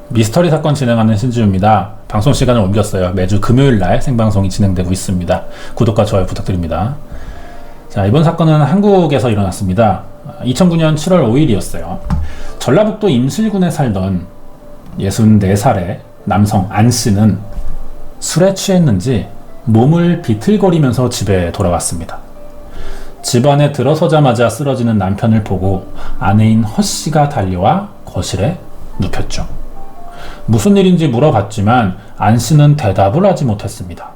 미스터리 사건 진행하는 신지우입니다. 방송 시간을 옮겼어요. 매주 금요일날 생방송이 진행되고 있습니다. 구독과 좋아요 부탁드립니다. 자, 이번 사건은 한국에서 일어났습니다. 2009년 7월 5일이었어요. 전라북도 임실군에 살던 64살의 남성 안씨는 술에 취했는지 몸을 비틀거리면서 집에 돌아왔습니다. 집 안에 들어서자마자 쓰러지는 남편을 보고 아내인 허씨가 달려와 거실에 눕혔죠. 무슨 일인지 물어봤지만 안씨는 대답을 하지 못했습니다.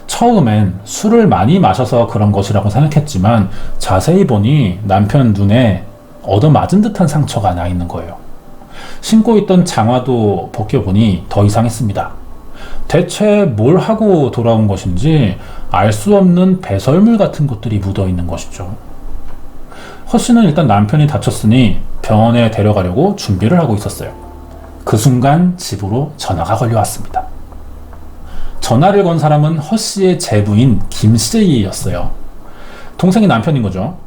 처음엔 술을 많이 마셔서 그런 것이라고 생각했지만 자세히 보니 남편 눈에 얻어맞은 듯한 상처가 나 있는 거예요. 신고 있던 장화도 벗겨보니 더 이상했습니다. 대체 뭘 하고 돌아온 것인지 알 수 없는 배설물 같은 것들이 묻어 있는 것이죠. 허씨는 일단 남편이 다쳤으니 병원에 데려가려고 준비를 하고 있었어요. 그 순간 집으로 전화가 걸려왔습니다. 전화를 건 사람은 허씨의 제부인 김씨였어요. 동생이 남편인 거죠.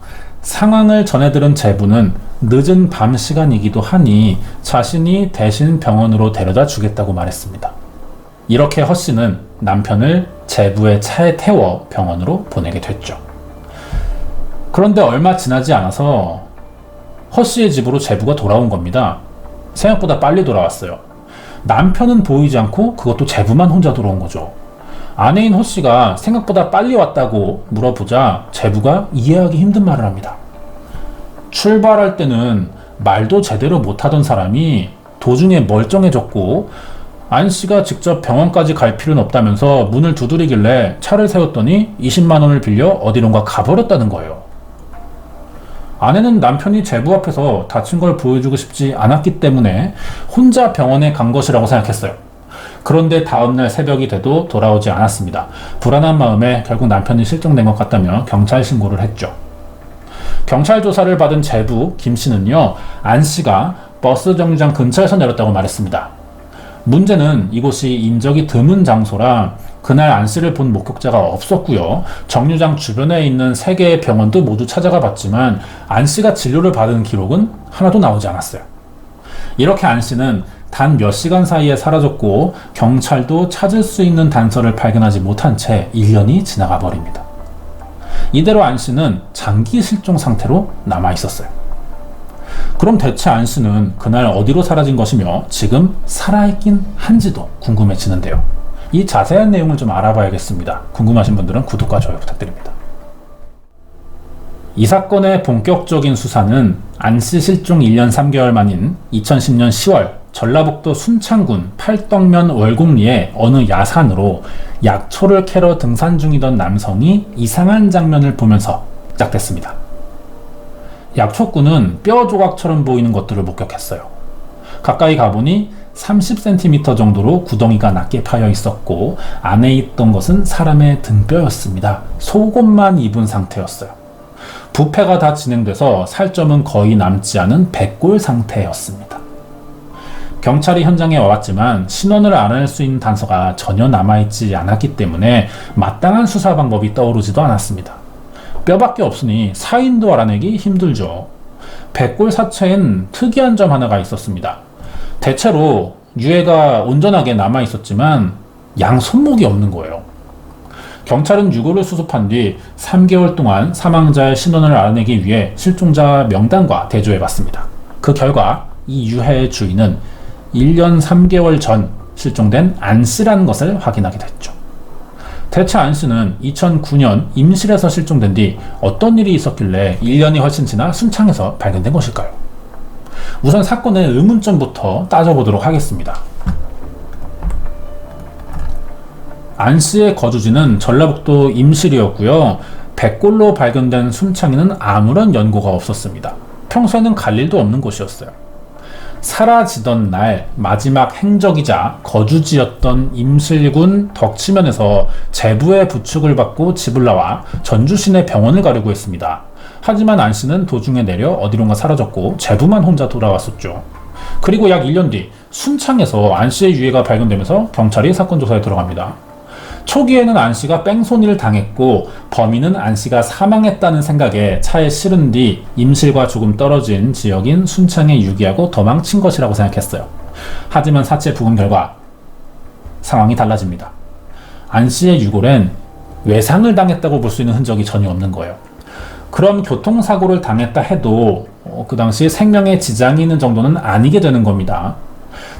상황을 전해들은 제부는 늦은 밤 시간이기도 하니 자신이 대신 병원으로 데려다 주겠다고 말했습니다. 이렇게 허씨는 남편을 제부의 차에 태워 병원으로 보내게 됐죠. 그런데 얼마 지나지 않아서 허씨의 집으로 제부가 돌아온 겁니다. 생각보다 빨리 돌아왔어요. 남편은 보이지 않고 그것도 제부만 혼자 돌아온 거죠. 아내인 허씨가 생각보다 빨리 왔다고 물어보자 제부가 이해하기 힘든 말을 합니다. 출발할 때는 말도 제대로 못하던 사람이 도중에 멀쩡해졌고 안씨가 직접 병원까지 갈 필요는 없다면서 문을 두드리길래 차를 세웠더니 20만 원을 빌려 어디론가 가버렸다는 거예요. 아내는 남편이 제부 앞에서 다친 걸 보여주고 싶지 않았기 때문에 혼자 병원에 간 것이라고 생각했어요. 그런데 다음날 새벽이 돼도 돌아오지 않았습니다. 불안한 마음에 결국 남편이 실종된 것 같다며 경찰 신고를 했죠. 경찰 조사를 받은 제부 김씨는요, 안씨가 버스 정류장 근처에서 내렸다고 말했습니다. 문제는 이곳이 인적이 드문 장소라 그날 안씨를 본 목격자가 없었고요. 정류장 주변에 있는 3개의 병원도 모두 찾아가 봤지만 안씨가 진료를 받은 기록은 하나도 나오지 않았어요. 이렇게 안씨는 단 몇 시간 사이에 사라졌고 경찰도 찾을 수 있는 단서를 발견하지 못한 채 1년이 지나가 버립니다. 이대로 안씨는 장기 실종 상태로 남아 있었어요. 그럼 대체 안씨는 그날 어디로 사라진 것이며 지금 살아있긴 한지도 궁금해지는데요. 이 자세한 내용을 좀 알아봐야겠습니다. 궁금하신 분들은 구독과 좋아요 부탁드립니다. 이 사건의 본격적인 수사는 안씨 실종 1년 3개월 만인 2010년 10월 전라북도 순창군 팔떡면 월곡리의 어느 야산으로 약초를 캐러 등산 중이던 남성이 이상한 장면을 보면서 시작됐습니다. 약초꾼은 뼈 조각처럼 보이는 것들을 목격했어요. 가까이 가보니 30cm 정도로 구덩이가 낮게 파여 있었고 안에 있던 것은 사람의 등뼈였습니다. 속옷만 입은 상태였어요. 부패가 다 진행돼서 살점은 거의 남지 않은 백골 상태였습니다. 경찰이 현장에 와봤지만 신원을 알아낼 수 있는 단서가 전혀 남아있지 않았기 때문에 마땅한 수사 방법이 떠오르지도 않았습니다. 뼈밖에 없으니 사인도 알아내기 힘들죠. 백골 사체엔 특이한 점 하나가 있었습니다. 대체로 유해가 온전하게 남아있었지만 양 손목이 없는 거예요. 경찰은 유골을 수습한 뒤 3개월 동안 사망자의 신원을 알아내기 위해 실종자 명단과 대조해봤습니다. 그 결과 이 유해의 주인은 1년 3개월 전 실종된 안씨라는 것을 확인하게 됐죠. 대체 안씨는 2009년 임실에서 실종된 뒤 어떤 일이 있었길래 1년이 훨씬 지나 순창에서 발견된 것일까요? 우선 사건의 의문점부터 따져보도록 하겠습니다. 안씨의 거주지는 전라북도 임실이었고요. 백골로 발견된 순창에는 아무런 연고가 없었습니다. 평소에는 갈 일도 없는 곳이었어요. 사라지던 날 마지막 행적이자 거주지였던 임실군 덕치면에서 제부의 부축을 받고 집을 나와 전주시내 병원을 가려고 했습니다. 하지만 안씨는 도중에 내려 어디론가 사라졌고 제부만 혼자 돌아왔었죠. 그리고 약 1년 뒤 순창에서 안씨의 유해가 발견되면서 경찰이 사건 조사에 들어갑니다. 초기에는 안씨가 뺑소니를 당했고 범인은 안씨가 사망했다는 생각에 차에 실은 뒤 임실과 조금 떨어진 지역인 순창에 유기하고 도망친 것이라고 생각했어요. 하지만 사체 부검 결과 상황이 달라집니다. 안 씨의 유골엔 외상을 당했다고 볼 수 있는 흔적이 전혀 없는 거예요. 그럼 교통사고를 당했다 해도 그 당시 생명에 지장이 있는 정도는 아니게 되는 겁니다.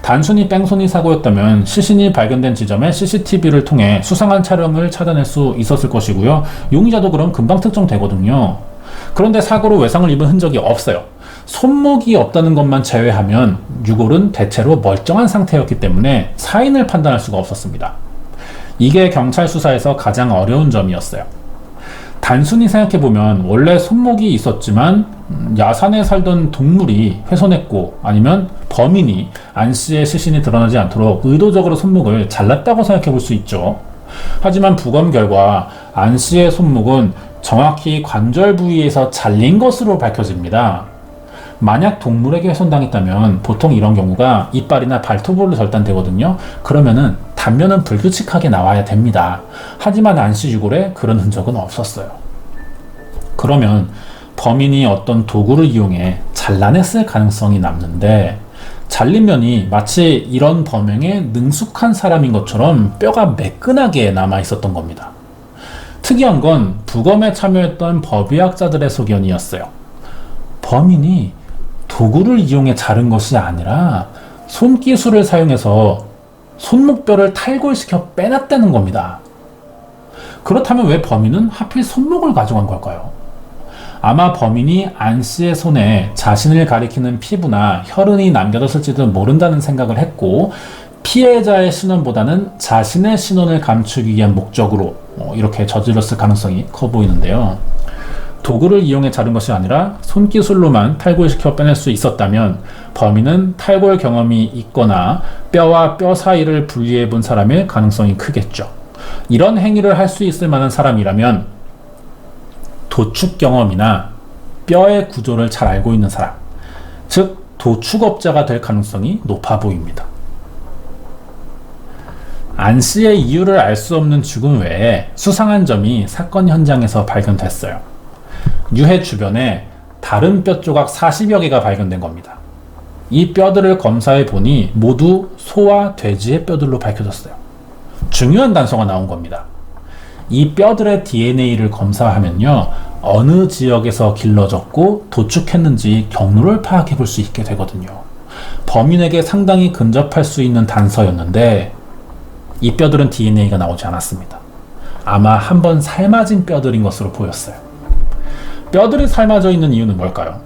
단순히 뺑소니 사고였다면 시신이 발견된 지점의 CCTV를 통해 수상한 차량을 찾아낼 수 있었을 것이고요. 용의자도 그럼 금방 특정되거든요. 그런데 사고로 외상을 입은 흔적이 없어요. 손목이 없다는 것만 제외하면 유골은 대체로 멀쩡한 상태였기 때문에 사인을 판단할 수가 없었습니다. 이게 경찰 수사에서 가장 어려운 점이었어요. 단순히 생각해보면 원래 손목이 있었지만 야산에 살던 동물이 훼손했고 아니면 범인이 안 씨의 시신이 드러나지 않도록 의도적으로 손목을 잘랐다고 생각해볼 수 있죠. 하지만 부검 결과 안 씨의 손목은 정확히 관절 부위에서 잘린 것으로 밝혀집니다. 만약 동물에게 훼손당했다면 보통 이런 경우가 이빨이나 발톱으로 절단되거든요. 그러면은 단면은 불규칙하게 나와야 됩니다. 하지만 안 씨 유골에 그런 흔적은 없었어요. 그러면 범인이 어떤 도구를 이용해 잘라냈을 가능성이 남는데 잘린 면이 마치 이런 범행에 능숙한 사람인 것처럼 뼈가 매끈하게 남아 있었던 겁니다. 특이한 건 부검에 참여했던 법의학자들의 소견이었어요. 범인이 도구를 이용해 자른 것이 아니라 손기술을 사용해서 손목뼈를 탈골시켜 빼놨다는 겁니다. 그렇다면 왜 범인은 하필 손목을 가져간 걸까요? 아마 범인이 안 씨의 손에 자신을 가리키는 피부나 혈흔이 남겨졌을지도 모른다는 생각을 했고 피해자의 신원보다는 자신의 신원을 감추기 위한 목적으로 이렇게 저질렀을 가능성이 커 보이는데요. 도구를 이용해 자른 것이 아니라 손기술로만 탈골시켜 빼낼 수 있었다면 범인은 탈골 경험이 있거나 뼈와 뼈 사이를 분리해 본 사람일 가능성이 크겠죠. 이런 행위를 할 수 있을 만한 사람이라면 도축 경험이나 뼈의 구조를 잘 알고 있는 사람, 즉 도축업자가 될 가능성이 높아 보입니다. 안 씨의 이유를 알 수 없는 죽음 외에 수상한 점이 사건 현장에서 발견됐어요. 유해 주변에 다른 뼈 조각 40여 개가 발견된 겁니다. 이 뼈들을 검사해 보니 모두 소와 돼지의 뼈들로 밝혀졌어요. 중요한 단서가 나온 겁니다. 이 뼈들의 DNA를 검사하면요, 어느 지역에서 길러졌고 도축했는지 경로를 파악해 볼 수 있게 되거든요. 범인에게 상당히 근접할 수 있는 단서였는데 이 뼈들은 DNA가 나오지 않았습니다. 아마 한번 삶아진 뼈들인 것으로 보였어요. 뼈들이 삶아져 있는 이유는 뭘까요?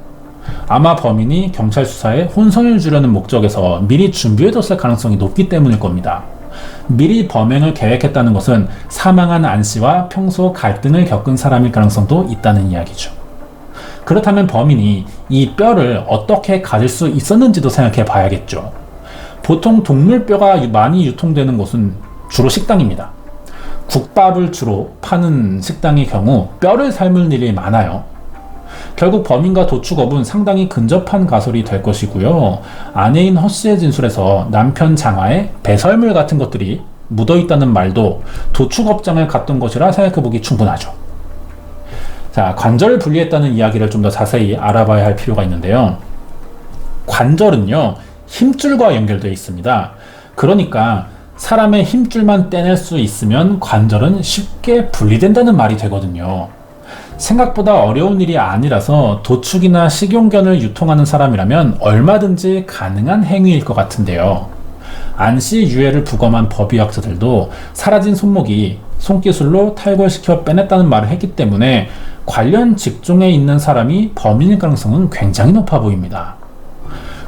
아마 범인이 경찰 수사에 혼선을 주려는 목적에서 미리 준비해뒀을 가능성이 높기 때문일 겁니다. 미리 범행을 계획했다는 것은 사망한 안 씨와 평소 갈등을 겪은 사람일 가능성도 있다는 이야기죠. 그렇다면 범인이 이 뼈를 어떻게 가질 수 있었는지도 생각해 봐야겠죠. 보통 동물 뼈가 많이 유통되는 곳은 주로 식당입니다. 국밥을 주로 파는 식당의 경우 뼈를 삶을 일이 많아요. 결국 범인과 도축업은 상당히 근접한 가설이 될 것이고요. 아내인 허 씨의 진술에서 남편 장화에 배설물 같은 것들이 묻어있다는 말도 도축업장을 갔던 것이라 생각해보기 충분하죠. 자, 관절을 분리했다는 이야기를 좀 더 자세히 알아봐야 할 필요가 있는데요. 관절은요, 힘줄과 연결되어 있습니다. 그러니까 사람의 힘줄만 떼낼 수 있으면 관절은 쉽게 분리된다는 말이 되거든요. 생각보다 어려운 일이 아니라서 도축이나 식용견을 유통하는 사람이라면 얼마든지 가능한 행위일 것 같은데요. 안 씨 유해를 부검한 법의학자들도 사라진 손목이 손기술로 탈골시켜 빼냈다는 말을 했기 때문에 관련 직종에 있는 사람이 범인일 가능성은 굉장히 높아 보입니다.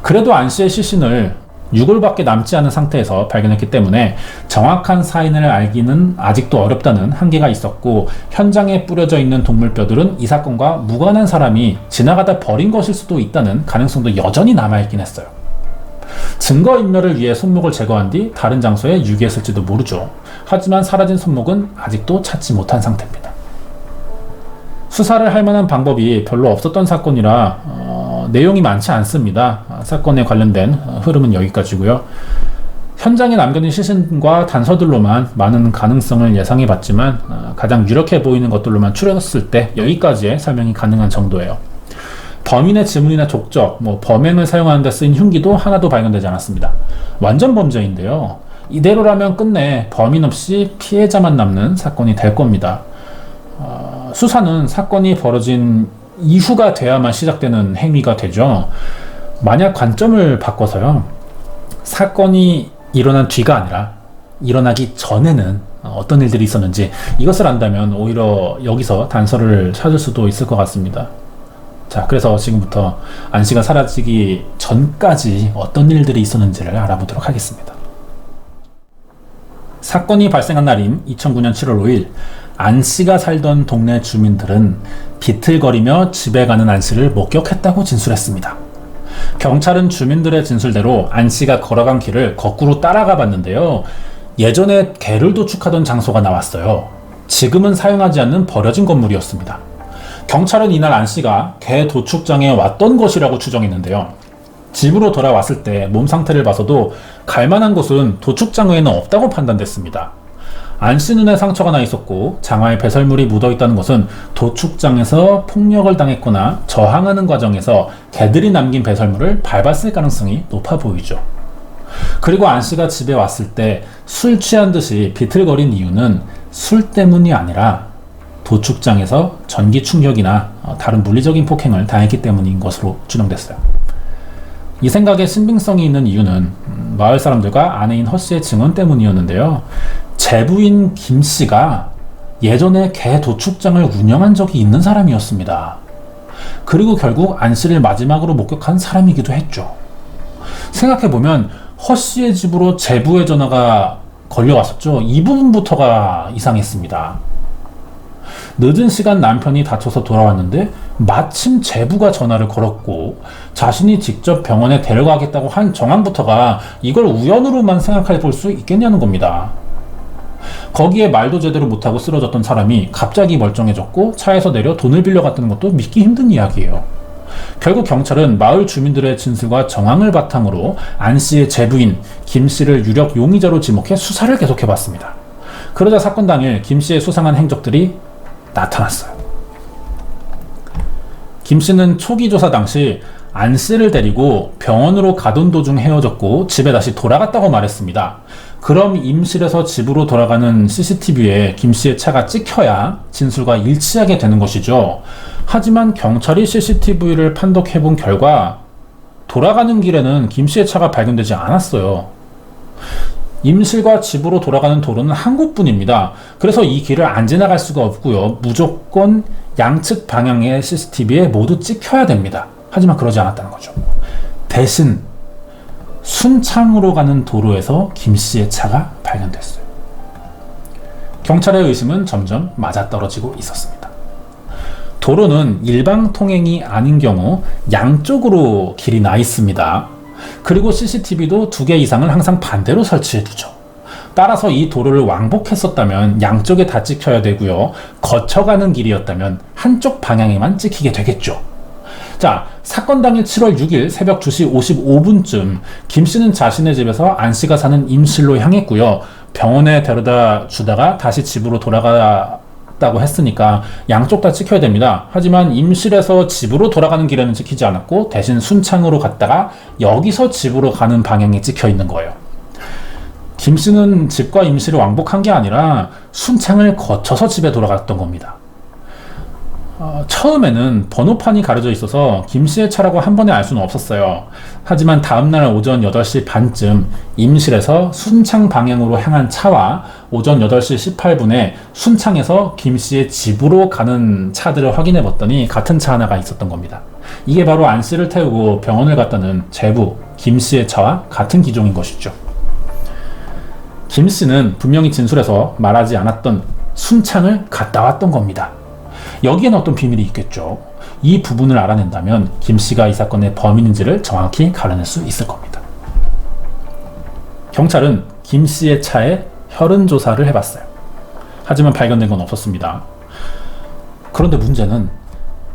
그래도 안 씨의 시신을 유골밖에 남지 않은 상태에서 발견했기 때문에 정확한 사인을 알기는 아직도 어렵다는 한계가 있었고, 현장에 뿌려져 있는 동물뼈들은 이 사건과 무관한 사람이 지나가다 버린 것일 수도 있다는 가능성도 여전히 남아있긴 했어요. 증거인멸을 위해 손목을 제거한 뒤 다른 장소에 유기했을지도 모르죠. 하지만 사라진 손목은 아직도 찾지 못한 상태입니다. 수사를 할 만한 방법이 별로 없었던 사건이라 내용이 많지 않습니다. 사건에 관련된 흐름은 여기까지고요. 현장에 남겨진 시신과 단서들로만 많은 가능성을 예상해봤지만 가장 유력해 보이는 것들로만 추려졌을 때 여기까지의 설명이 가능한 정도예요. 범인의 지문이나 족적, 범행을 사용하는 데 쓰인 흉기도 하나도 발견되지 않았습니다. 완전 범죄인데요. 이대로라면 끝내 범인 없이 피해자만 남는 사건이 될 겁니다. 수사는 사건이 벌어진 이후가 돼야만 시작되는 행위가 되죠. 만약 관점을 바꿔서요, 사건이 일어난 뒤가 아니라 일어나기 전에는 어떤 일들이 있었는지 이것을 안다면 오히려 여기서 단서를 찾을 수도 있을 것 같습니다. 자, 그래서 지금부터 안 씨가 사라지기 전까지 어떤 일들이 있었는지를 알아보도록 하겠습니다. 사건이 발생한 날인 2009년 7월 5일, 안 씨가 살던 동네 주민들은 비틀거리며 집에 가는 안 씨를 목격했다고 진술했습니다. 경찰은 주민들의 진술대로 안 씨가 걸어간 길을 거꾸로 따라가 봤는데요. 예전에 개를 도축하던 장소가 나왔어요. 지금은 사용하지 않는 버려진 건물이었습니다. 경찰은 이날 안 씨가 개 도축장에 왔던 것이라고 추정했는데요. 집으로 돌아왔을 때 몸 상태를 봐서도 갈만한 곳은 도축장 외에는 없다고 판단됐습니다. 안 씨 눈에 상처가 나 있었고 장화에 배설물이 묻어 있다는 것은 도축장에서 폭력을 당했거나 저항하는 과정에서 개들이 남긴 배설물을 밟았을 가능성이 높아 보이죠. 그리고 안 씨가 집에 왔을 때 술 취한 듯이 비틀거린 이유는 술 때문이 아니라 도축장에서 전기 충격이나 다른 물리적인 폭행을 당했기 때문인 것으로 추정됐어요. 이 생각에 신빙성이 있는 이유는 마을 사람들과 아내인 허 씨의 증언 때문이었는데요. 제부인 김 씨가 예전에 개 도축장을 운영한 적이 있는 사람이었습니다. 그리고 결국 안 씨를 마지막으로 목격한 사람이기도 했죠. 생각해보면 허 씨의 집으로 제부의 전화가 걸려왔었죠. 이 부분부터가 이상했습니다. 늦은 시간 남편이 다쳐서 돌아왔는데 마침 제부가 전화를 걸었고 자신이 직접 병원에 데려가겠다고 한 정황부터가 이걸 우연으로만 생각해 볼 수 있겠냐는 겁니다. 거기에 말도 제대로 못하고 쓰러졌던 사람이 갑자기 멀쩡해졌고 차에서 내려 돈을 빌려갔다는 것도 믿기 힘든 이야기예요. 결국 경찰은 마을 주민들의 진술과 정황을 바탕으로 안 씨의 제부인 김 씨를 유력 용의자로 지목해 수사를 계속해봤습니다. 그러자 사건 당일 김 씨의 수상한 행적들이 나타났어요. 김 씨는 초기 조사 당시 안 씨를 데리고 병원으로 가던 도중 헤어졌고 집에 다시 돌아갔다고 말했습니다. 그럼 임실에서 집으로 돌아가는 CCTV에 김 씨의 차가 찍혀야 진술과 일치하게 되는 것이죠. 하지만 경찰이 CCTV를 판독해본 결과 돌아가는 길에는 김 씨의 차가 발견되지 않았어요. 임실과 집으로 돌아가는 도로는 한 곳뿐입니다. 그래서 이 길을 안 지나갈 수가 없고요. 무조건 양측 방향의 CCTV에 모두 찍혀야 됩니다. 하지만 그러지 않았다는 거죠. 대신 순창으로 가는 도로에서 김 씨의 차가 발견됐어요. 경찰의 의심은 점점 맞아떨어지고 있었습니다. 도로는 일방 통행이 아닌 경우 양쪽으로 길이 나 있습니다. 그리고 CCTV도 2개 이상을 항상 반대로 설치해두죠. 따라서 이 도로를 왕복했었다면 양쪽에 다 찍혀야 되고요. 거쳐가는 길이었다면 한쪽 방향에만 찍히게 되겠죠. 자, 사건 당일 7월 6일 새벽 2시 55분쯤 김 씨는 자신의 집에서 안 씨가 사는 임실로 향했고요. 병원에 데려다 주다가 다시 집으로 돌아갔다고 했으니까 양쪽 다 찍혀야 됩니다. 하지만 임실에서 집으로 돌아가는 길에는 찍히지 않았고 대신 순창으로 갔다가 여기서 집으로 가는 방향에 찍혀 있는 거예요. 김 씨는 집과 임실을 왕복한 게 아니라 순창을 거쳐서 집에 돌아갔던 겁니다. 처음에는 번호판이 가려져 있어서 김 씨의 차라고 한 번에 알 수는 없었어요. 하지만 다음날 오전 8시 반쯤 임실에서 순창 방향으로 향한 차와 오전 8시 18분에 순창에서 김 씨의 집으로 가는 차들을 확인해 봤더니 같은 차 하나가 있었던 겁니다. 이게 바로 안 씨를 태우고 병원을 갔다는 제부 김 씨의 차와 같은 기종인 것이죠. 김 씨는 분명히 진술에서 말하지 않았던 순창을 갔다 왔던 겁니다. 여기에는 어떤 비밀이 있겠죠. 이 부분을 알아낸다면 김 씨가 이 사건의 범인인지를 정확히 가려낼 수 있을 겁니다. 경찰은 김 씨의 차에 혈흔 조사를 해봤어요. 하지만 발견된 건 없었습니다. 그런데 문제는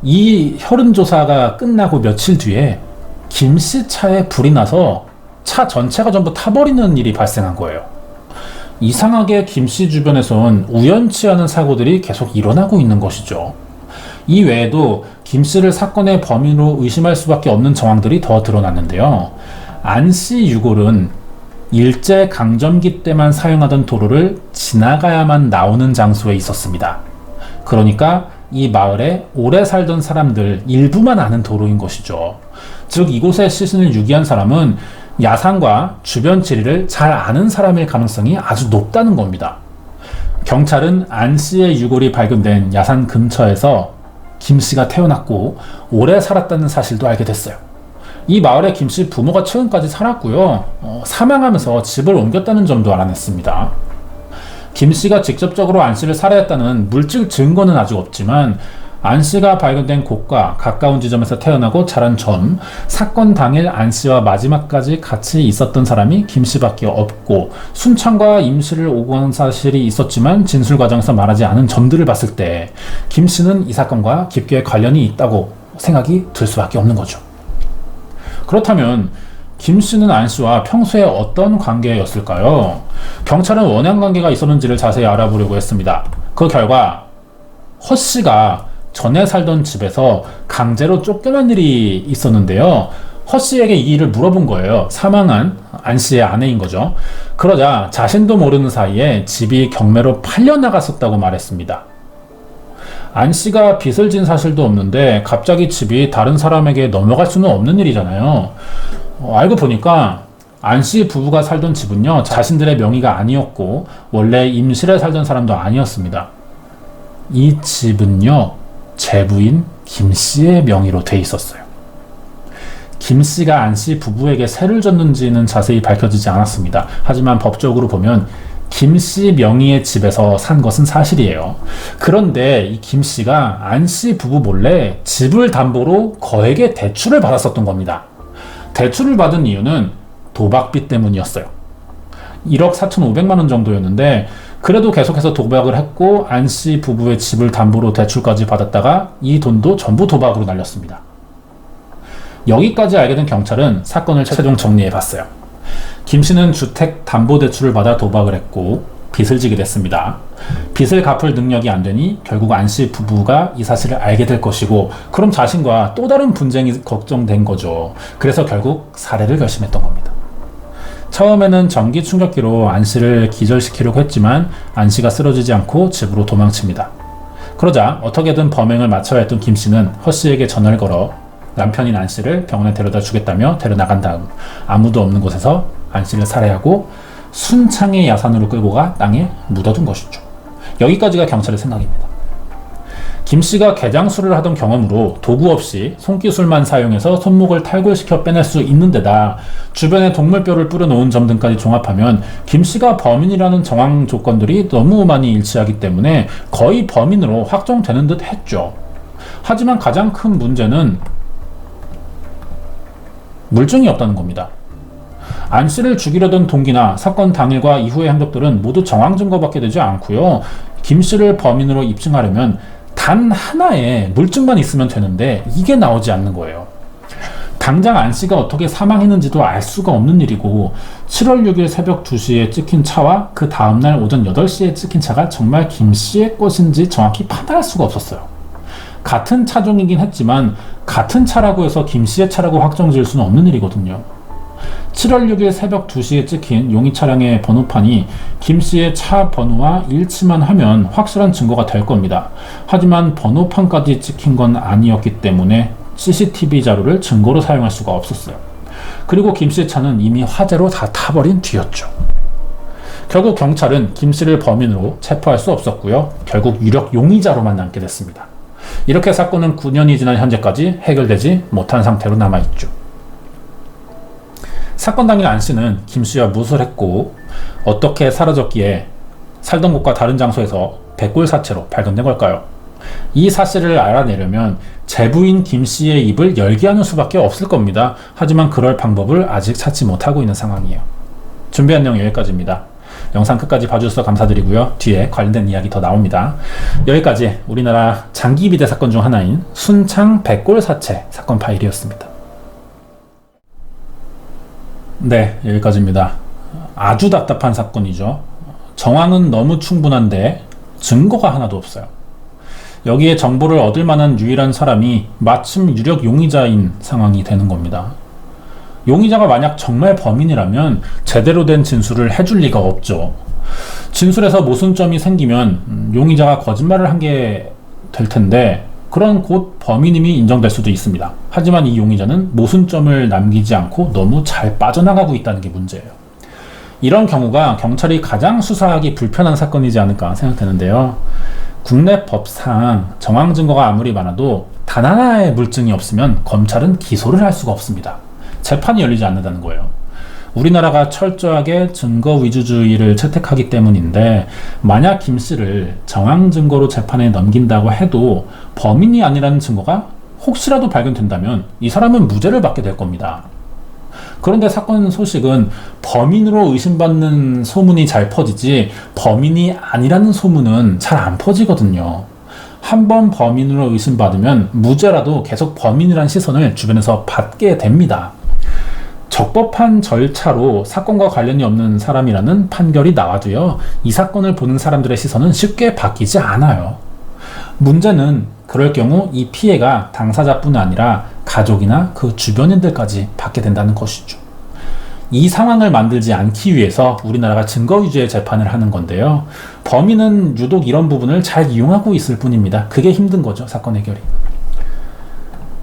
이 혈흔 조사가 끝나고 며칠 뒤에 김 씨 차에 불이 나서 차 전체가 전부 타버리는 일이 발생한 거예요. 이상하게 김 씨 주변에선 우연치 않은 사고들이 계속 일어나고 있는 것이죠. 이 외에도 김 씨를 사건의 범인으로 의심할 수밖에 없는 정황들이 더 드러났는데요. 안씨 유골은 일제강점기 때만 사용하던 도로를 지나가야만 나오는 장소에 있었습니다. 그러니까 이 마을에 오래 살던 사람들 일부만 아는 도로인 것이죠. 즉 이곳에 시신을 유기한 사람은 야산과 주변 지리를 잘 아는 사람일 가능성이 아주 높다는 겁니다. 경찰은 안 씨의 유골이 발견된 야산 근처에서 김 씨가 태어났고 오래 살았다는 사실도 알게 됐어요. 이 마을에 김 씨 부모가 최근까지 살았고요. 사망하면서 집을 옮겼다는 점도 알아냈습니다. 김 씨가 직접적으로 안 씨를 살해했다는 물질 증거는 아직 없지만 안 씨가 발견된 곳과 가까운 지점에서 태어나고 자란 점, 사건 당일 안 씨와 마지막까지 같이 있었던 사람이 김 씨밖에 없고 순창과 임 씨를 오고 간 사실이 있었지만 진술 과정에서 말하지 않은 점들을 봤을 때 김 씨는 이 사건과 깊게 관련이 있다고 생각이 들 수밖에 없는 거죠. 그렇다면 김 씨는 안 씨와 평소에 어떤 관계였을까요? 경찰은 원한 관계가 있었는지를 자세히 알아보려고 했습니다. 그 결과 허 씨가 전에 살던 집에서 강제로 쫓겨난 일이 있었는데요. 허 씨에게 이 일을 물어본 거예요. 사망한 안 씨의 아내인 거죠. 그러자 자신도 모르는 사이에 집이 경매로 팔려나갔었다고 말했습니다. 안 씨가 빚을 진 사실도 없는데 갑자기 집이 다른 사람에게 넘어갈 수는 없는 일이잖아요. 알고 보니까 안 씨 부부가 살던 집은요, 자신들의 명의가 아니었고 원래 임실에 살던 사람도 아니었습니다. 이 집은요, 제부인 김 씨의 명의로 돼 있었어요. 김 씨가 안 씨 부부에게 세를 졌는지는 자세히 밝혀지지 않았습니다. 하지만 법적으로 보면 김 씨 명의의 집에서 산 것은 사실이에요. 그런데 이 김 씨가 안 씨 부부 몰래 집을 담보로 거액의 대출을 받았었던 겁니다. 대출을 받은 이유는 도박빚 때문이었어요. 1억 4,500만 원 정도였는데 그래도 계속해서 도박을 했고 안 씨 부부의 집을 담보로 대출까지 받았다가 이 돈도 전부 도박으로 날렸습니다. 여기까지 알게 된 경찰은 사건을 최종 정리해봤어요. 김 씨는 주택 담보대출을 받아 도박을 했고 빚을 지게 됐습니다. 빚을 갚을 능력이 안 되니 결국 안 씨 부부가 이 사실을 알게 될 것이고 그럼 자신과 또 다른 분쟁이 걱정된 거죠. 그래서 결국 살해를 결심했던 겁니다. 처음에는 전기 충격기로 안 씨를 기절시키려고 했지만 안 씨가 쓰러지지 않고 집으로 도망칩니다. 그러자 어떻게든 범행을 마쳐야 했던 김 씨는 허 씨에게 전화를 걸어 남편인 안 씨를 병원에 데려다 주겠다며 데려나간 다음 아무도 없는 곳에서 안 씨를 살해하고 순창의 야산으로 끌고 가 땅에 묻어둔 것이죠. 여기까지가 경찰의 생각입니다. 김 씨가 개장술을 하던 경험으로 도구 없이 손기술만 사용해서 손목을 탈골시켜 빼낼 수 있는 데다 주변에 동물뼈를 뿌려놓은 점 등까지 종합하면 김 씨가 범인이라는 정황 조건들이 너무 많이 일치하기 때문에 거의 범인으로 확정되는 듯 했죠. 하지만 가장 큰 문제는 물증이 없다는 겁니다. 안 씨를 죽이려던 동기나 사건 당일과 이후의 행적들은 모두 정황 증거밖에 되지 않고요. 김 씨를 범인으로 입증하려면 단 하나의 물증만 있으면 되는데 이게 나오지 않는 거예요. 당장 안 씨가 어떻게 사망했는지도 알 수가 없는 일이고 7월 6일 새벽 2시에 찍힌 차와 그 다음날 오전 8시에 찍힌 차가 정말 김 씨의 것인지 정확히 판단할 수가 없었어요. 같은 차종이긴 했지만 같은 차라고 해서 김 씨의 차라고 확정 지을 수는 없는 일이거든요. 7월 6일 새벽 2시에 찍힌 용의 차량의 번호판이 김 씨의 차 번호와 일치만 하면 확실한 증거가 될 겁니다. 하지만 번호판까지 찍힌 건 아니었기 때문에 CCTV 자료를 증거로 사용할 수가 없었어요. 그리고 김 씨의 차는 이미 화재로 다 타버린 뒤였죠. 결국 경찰은 김 씨를 범인으로 체포할 수 없었고요. 결국 유력 용의자로만 남게 됐습니다. 이렇게 사건은 9년이 지난 현재까지 해결되지 못한 상태로 남아있죠. 사건 당일 안 씨는 김 씨와 무엇을 했고 어떻게 사라졌기에 살던 곳과 다른 장소에서 백골 사체로 발견된 걸까요? 이 사실을 알아내려면 제부인 김 씨의 입을 열게 하는 수밖에 없을 겁니다. 하지만 그럴 방법을 아직 찾지 못하고 있는 상황이에요. 준비한 내용 여기까지입니다. 영상 끝까지 봐주셔서 감사드리고요. 뒤에 관련된 이야기 더 나옵니다. 여기까지 우리나라 장기 비대 사건 중 하나인 순창 백골 사체 사건 파일이었습니다. 네, 여기까지입니다. 아주 답답한 사건이죠. 정황은 너무 충분한데 증거가 하나도 없어요. 여기에 정보를 얻을 만한 유일한 사람이 마침 유력 용의자인 상황이 되는 겁니다. 용의자가 만약 정말 범인이라면 제대로 된 진술을 해줄 리가 없죠. 진술에서 모순점이 생기면 용의자가 거짓말을 한 게 될 텐데 그런 곧 범인임이 인정될 수도 있습니다. 하지만 이 용의자는 모순점을 남기지 않고 너무 잘 빠져나가고 있다는 게 문제예요. 이런 경우가 경찰이 가장 수사하기 불편한 사건이지 않을까 생각되는데요. 국내 법상 정황 증거가 아무리 많아도 단 하나의 물증이 없으면 검찰은 기소를 할 수가 없습니다. 재판이 열리지 않는다는 거예요. 우리나라가 철저하게 증거 위주주의를 채택하기 때문인데 만약 김 씨를 정황 증거로 재판에 넘긴다고 해도 범인이 아니라는 증거가 혹시라도 발견된다면 이 사람은 무죄를 받게 될 겁니다. 그런데 사건 소식은 범인으로 의심받는 소문이 잘 퍼지지 범인이 아니라는 소문은 잘 안 퍼지거든요. 한번 범인으로 의심받으면 무죄라도 계속 범인이라는 시선을 주변에서 받게 됩니다. 적법한 절차로 사건과 관련이 없는 사람이라는 판결이 나와도요, 이 사건을 보는 사람들의 시선은 쉽게 바뀌지 않아요. 문제는 그럴 경우 이 피해가 당사자뿐 아니라 가족이나 그 주변인들까지 받게 된다는 것이죠. 이 상황을 만들지 않기 위해서 우리나라가 증거 위주의 재판을 하는 건데요. 범인은 유독 이런 부분을 잘 이용하고 있을 뿐입니다. 그게 힘든 거죠, 사건 해결이.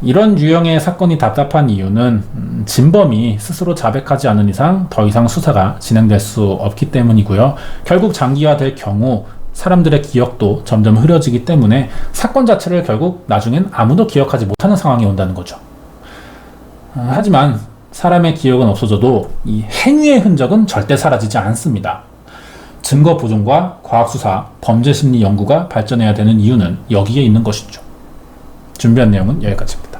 이런 유형의 사건이 답답한 이유는 진범이 스스로 자백하지 않은 이상 더 이상 수사가 진행될 수 없기 때문이고요. 결국 장기화될 경우 사람들의 기억도 점점 흐려지기 때문에 사건 자체를 결국 나중엔 아무도 기억하지 못하는 상황이 온다는 거죠. 하지만 사람의 기억은 없어져도 이 행위의 흔적은 절대 사라지지 않습니다. 증거 보존과 과학수사, 범죄심리 연구가 발전해야 되는 이유는 여기에 있는 것이죠. 준비한 내용은 여기까지입니다.